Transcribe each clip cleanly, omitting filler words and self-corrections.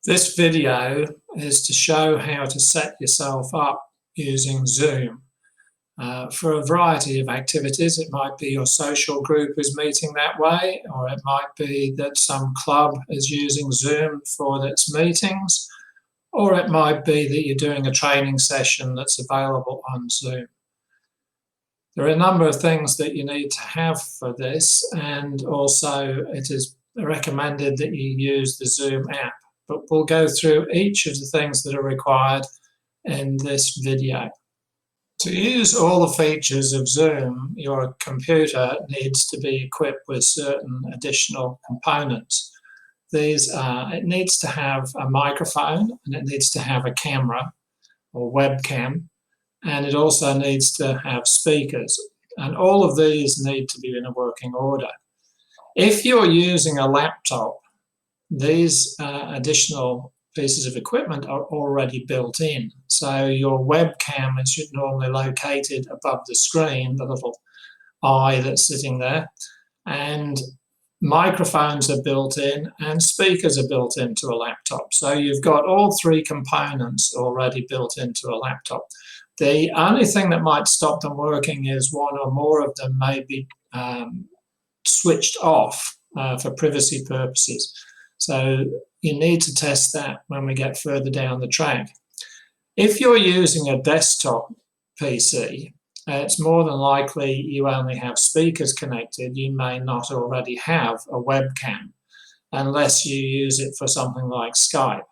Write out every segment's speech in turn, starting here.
This video is to show how to set yourself up using Zoom for a variety of activities. It might be your social group is meeting that way, or it might be that some club is using Zoom for its meetings, or it might be that you're doing a training session that's available on Zoom. There are a number of things that you need to have for this, and also it is recommended that you use the Zoom app. But we'll go through each of the things that are required in this video. To use all the features of Zoom, your computer needs to be equipped with certain additional components. It needs to have a microphone, and it needs to have a camera or webcam, and it also needs to have speakers. And all of these need to be in a working order. If you're using a laptop, these additional pieces of equipment are already built in. So your webcam is normally located above the screen, the little eye that's sitting there, and microphones are built in and speakers are built into a laptop. So you've got all three components already built into a laptop. The only thing that might stop them working is one or more of them may be switched off for privacy purposes. So you need to test that when we get further down the track. If you're using a desktop PC, it's more than likely you only have speakers connected. You may not already have a webcam unless you use it for something like Skype.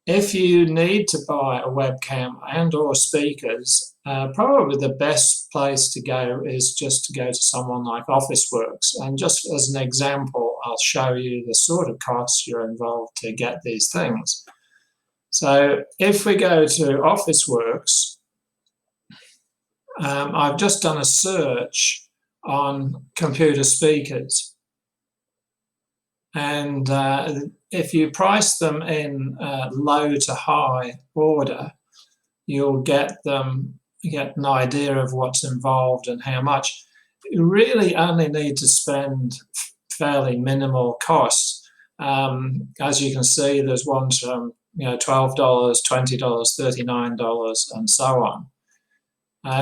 If you need to buy a webcam and or speakers, probably the best place to go is just to go to someone like Officeworks. And just as an example, I'll show you the sort of costs you're involved to get these things. So if we go to Officeworks, I've just done a search on computer speakers. And if you price them in low to high order, you'll get an idea of what's involved and how much. You really only need to spend fairly minimal costs. As you can see, there's ones from $12, $20, $39, and so on.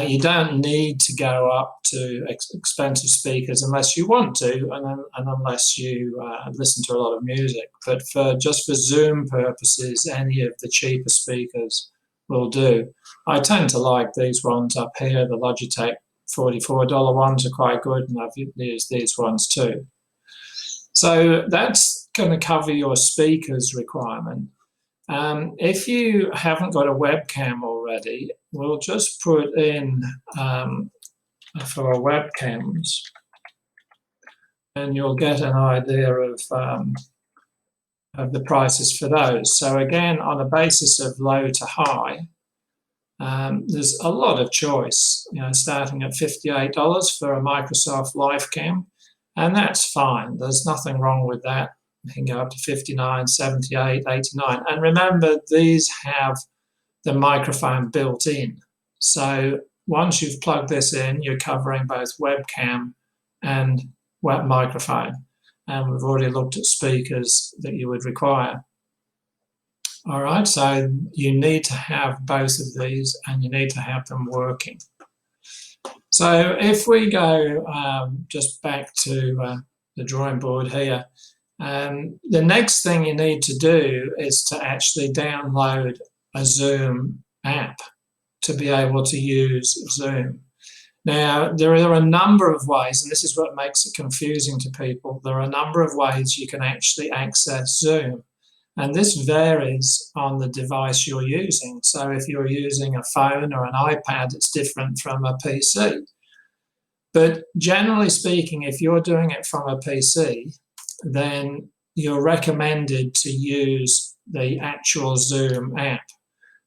You don't need to go up to expensive speakers unless you want to, and unless you listen to a lot of music. But just for Zoom purposes, any of the cheaper speakers will do. I tend to like these ones up here. The Logitech $44 ones are quite good, and I've used these ones too. So that's going to cover your speakers requirement. If you haven't got a webcam already, we'll just put in for our webcams, and you'll get an idea of the prices for those. So again, on a basis of low to high, there's a lot of choice, starting at $58 for a Microsoft LifeCam, and that's fine. There's nothing wrong with that. You can go up to 59, 78, 89. And remember, these have the microphone built in. So once you've plugged this in, you're covering both webcam and web microphone. And we've already looked at speakers that you would require. All right, so you need to have both of these, and you need to have them working. So if we go just back to the drawing board here, the next thing you need to do is to actually download a Zoom app to be able to use Zoom. Now, there are a number of ways, and this is what makes it confusing to people. There are a number of ways you can actually access Zoom, and this varies on the device you're using. So if you're using a phone or an iPad, it's different from a PC. But generally speaking, if you're doing it from a PC, then you're recommended to use the actual Zoom app.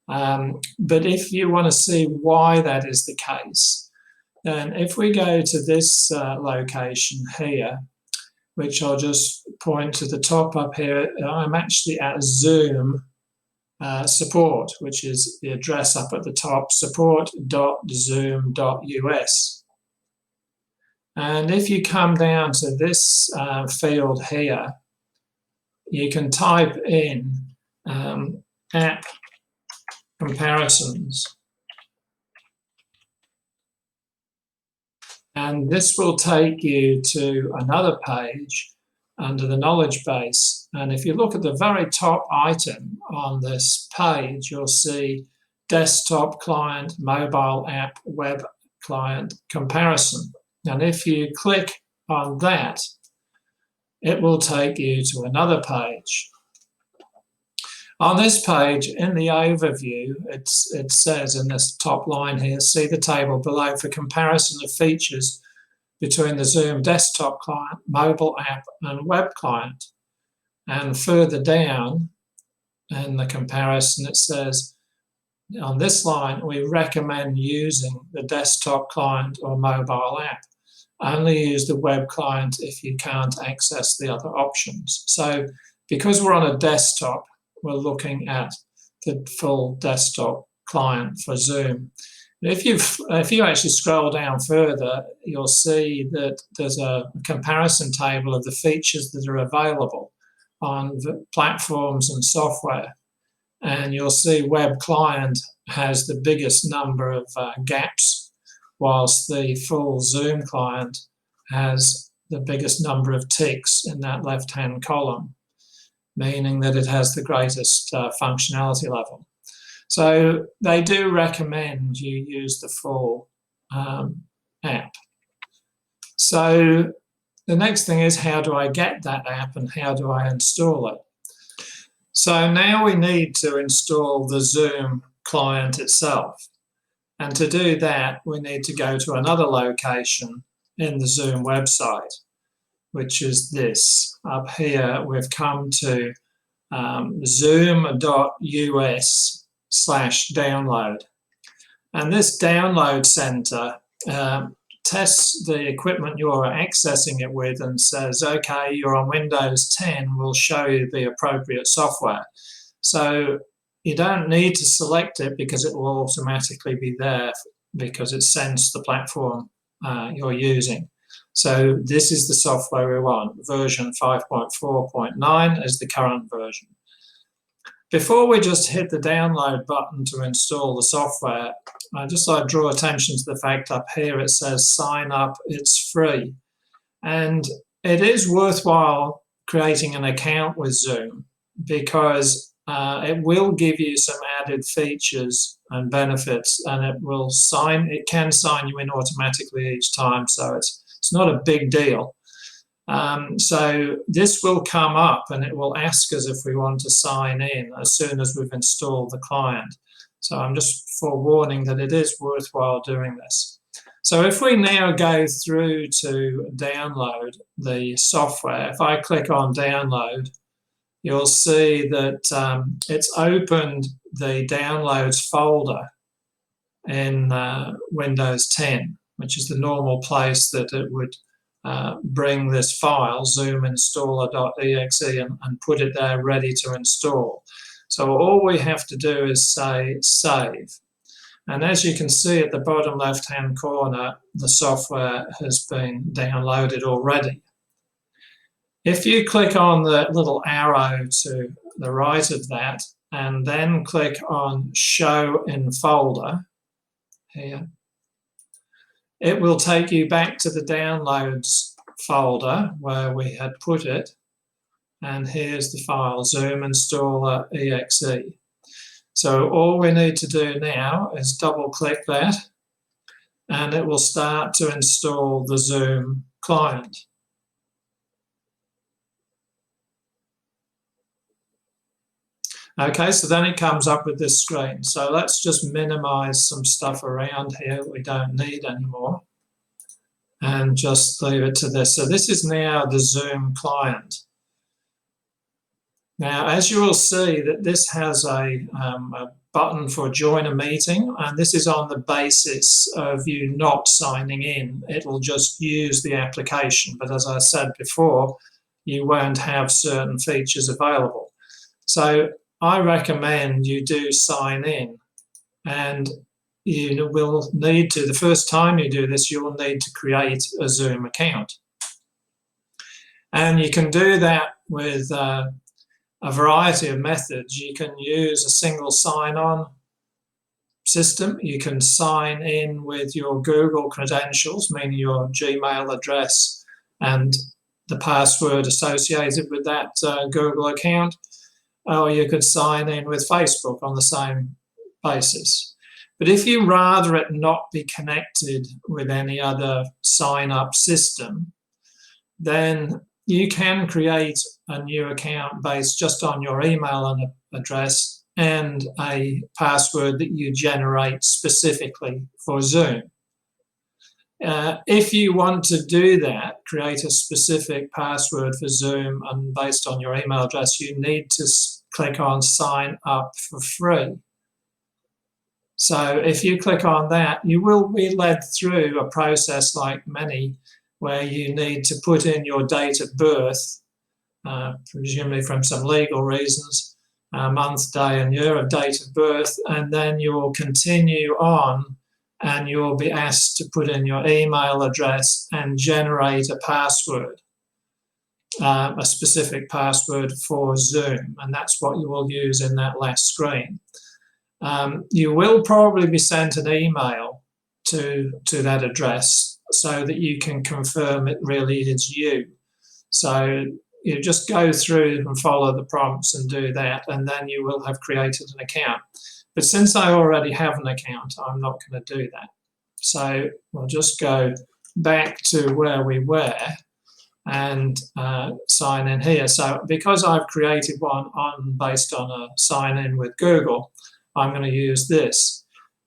But if you want to see why that is the case, then if we go to this location here, which I'll just point to the top up here, I'm actually at Zoom support, which is the address up at the top, support.zoom.us. And if you come down to this field here, you can type in app comparisons, and this will take you to another page under the knowledge base. And if you look at the very top item on this page, you'll see desktop client, mobile app, web client comparison. And if you click on that, it will take you to another page. On this page, in the overview, it says in this top line here, see the table below for comparison of features between the Zoom desktop client, mobile app, and web client. And further down in the comparison, it says, on this line, we recommend using the desktop client or mobile app. Only use the web client if you can't access the other options. So because we're on a desktop, we're looking at the full desktop client for Zoom. If you actually scroll down further, you'll see that there's a comparison table of the features that are available on the platforms and software. And you'll see web client has the biggest number of gaps, whilst the full Zoom client has the biggest number of ticks in that left-hand column, meaning that it has the greatest functionality level. So they do recommend you use the full app. So the next thing is, how do I get that app and how do I install it? So now we need to install the Zoom client itself. And to do that, we need to go to another location in the Zoom website, which is this. Up here, we've come to zoom.us/download. And this download center tests the equipment you're accessing it with and says, okay, you're on Windows 10, we'll show you the appropriate software. So you don't need to select it because it will automatically be there because it sends the platform you're using. So this is the software we want. Version 5.4.9 is the current version. Before we just hit the download button to install the software, I just like to draw attention to the fact up here it says sign up, it's free. And it is worthwhile creating an account with Zoom because it will give you some added features and benefits, and it can sign you in automatically each time, so it's not a big deal. So this will come up and it will ask us if we want to sign in as soon as we've installed the client. So I'm just forewarning that it is worthwhile doing this. So if we now go through to download the software, if I click on download, you'll see that it's opened the downloads folder in Windows 10, which is the normal place that it would bring this file, zoominstaller.exe, and put it there ready to install. So all we have to do is say save. And as you can see at the bottom left-hand corner, the software has been downloaded already. If you click on the little arrow to the right of that, and then click on Show in Folder here, it will take you back to the Downloads folder where we had put it. And here's the file, zoominstaller.exe. So all we need to do now is double-click that, and it will start to install the Zoom client. Okay, so then it comes up with this screen. So let's just minimize some stuff around here that we don't need anymore and just leave it to this. So this is now the Zoom client. Now, as you will see, that this has a button for join a meeting, and this is on the basis of you not signing in. It'll just use the application, but as I said before, you won't have certain features available. So I recommend you do sign in, and you will need to, the first time you do this, you'll need to create a Zoom account. And you can do that with a variety of methods. You can use a single sign-on system. You can sign in with your Google credentials, meaning your Gmail address and the password associated with that Google account, or you could sign in with Facebook on the same basis. But if you rather it not be connected with any other sign-up system, then you can create a new account based just on your email address and a password that you generate specifically for Zoom. If you want to do that, create a specific password for Zoom and based on your email address, you need to click on sign up for free. So if you click on that, you will be led through a process like many where you need to put in your date of birth, presumably from some legal reasons, month, day and year of date of birth, and then you'll continue on and you'll be asked to put in your email address and generate a password, a specific password for Zoom, and that's what you will use in that last screen. You will probably be sent an email to that address so that you can confirm it really is you. So you just go through and follow the prompts and do that, and then you will have created an account. But since I already have an account, I'm not going to do that. So we'll just go back to where we were and sign in here. So because I've created one based on a sign in with Google, I'm going to use this.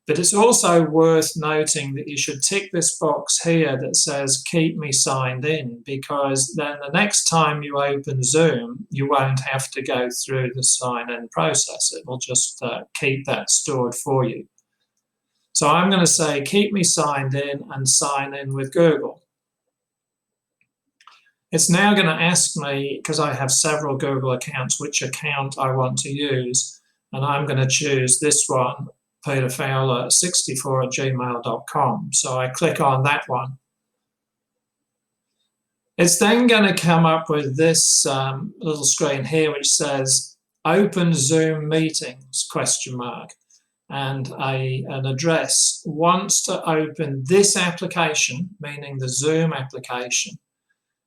But it's also worth noting that you should tick this box here that says keep me signed in, because then the next time you open Zoom, you won't have to go through the sign in process. It will just keep that stored for you. So I'm going to say keep me signed in and sign in with Google. It's now going to ask me, because I have several Google accounts, which account I want to use. And I'm going to choose this one, peterfowler64@gmail.com. So I click on that one. It's then going to come up with this little screen here which says open Zoom meetings, ? And an address wants to open this application, meaning the Zoom application.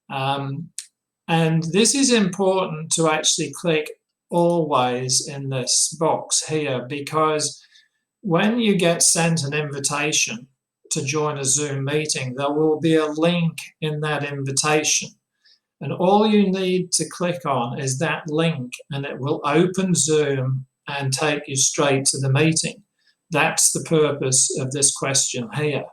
And this is important to actually click always in this box here, because when you get sent an invitation to join a Zoom meeting, there will be a link in that invitation. And all you need to click on is that link and it will open Zoom and take you straight to the meeting. That's the purpose of this question here.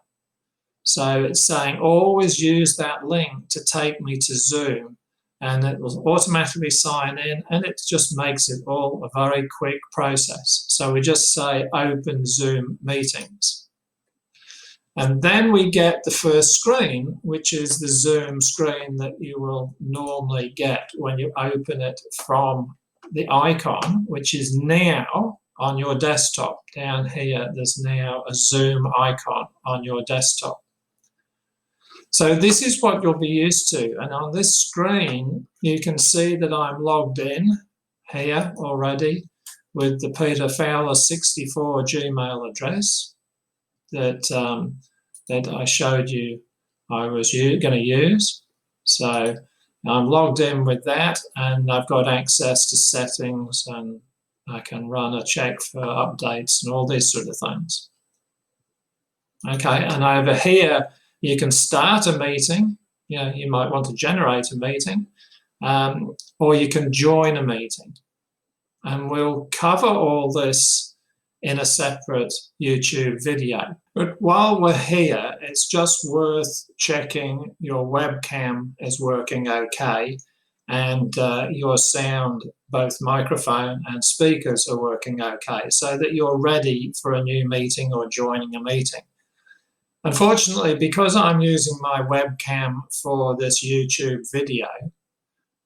So it's saying always use that link to take me to Zoom, and it will automatically sign in, and it just makes it all a very quick process. So we just say open Zoom meetings. And then we get the first screen, which is the Zoom screen that you will normally get when you open it from the icon, which is now on your desktop. Down here, there's now a Zoom icon on your desktop. So this is what you'll be used to. And on this screen, you can see that I'm logged in here already with the Peter Fowler 64 Gmail address that I showed you I was going to use. So I'm logged in with that, and I've got access to settings, and I can run a check for updates and all these sort of things. Okay, and over here, you can start a meeting. You know, you might want to generate a meeting, or you can join a meeting. And we'll cover all this in a separate YouTube video. But while we're here, it's just worth checking your webcam is working okay, and your sound, both microphone and speakers, are working okay, so that you're ready for a new meeting or joining a meeting. Unfortunately, because I'm using my webcam for this YouTube video,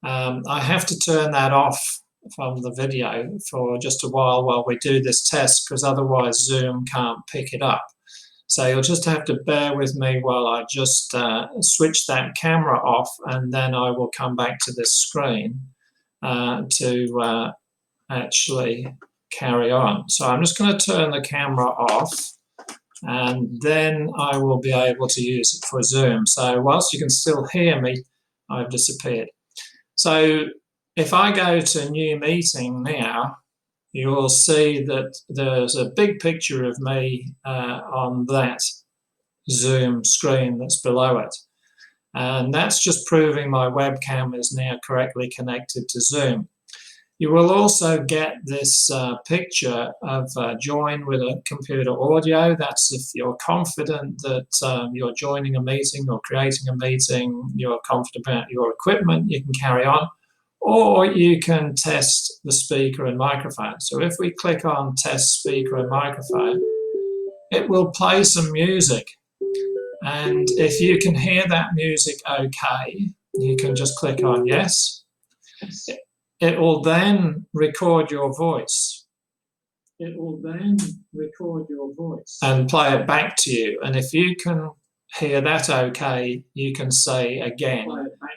I have to turn that off from the video for just a while we do this test, because otherwise Zoom can't pick it up. So you'll just have to bear with me while I just switch that camera off, and then I will come back to this screen to actually carry on. So I'm just going to turn the camera off, and then I will be able to use it for Zoom. So whilst you can still hear me, I've disappeared. So if I go to New Meeting now, you will see that there's a big picture of me on that Zoom screen that's below it. And that's just proving my webcam is now correctly connected to Zoom. You will also get this picture of join with a computer audio. That's if you're confident that you're joining a meeting or creating a meeting, you're confident about your equipment, you can carry on. Or you can test the speaker and microphone. So if we click on test speaker and microphone, it will play some music. And if you can hear that music okay, you can just click on yes. It will then record your voice. It will then record your voice and play it back to you. And if you can hear that okay, you can say again,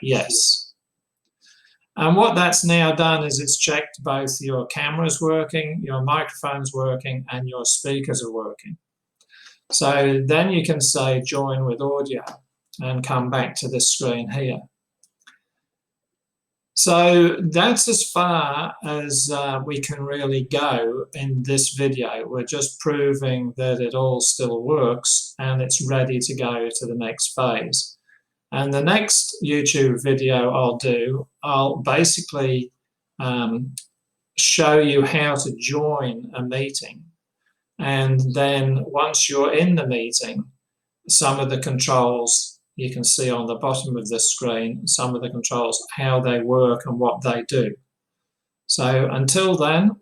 yes. And what that's now done is it's checked both your camera's working, your microphone's working, and your speakers are working. So then you can say join with audio and come back to this screen here. So that's as far as we can really go in this video. We're just proving that it all still works and it's ready to go to the next phase. And the next YouTube video I'll do, I'll basically show you how to join a meeting. And then once you're in the meeting, some of the controls you can see on the bottom of the screen, some of the controls, how they work and what they do. So until then,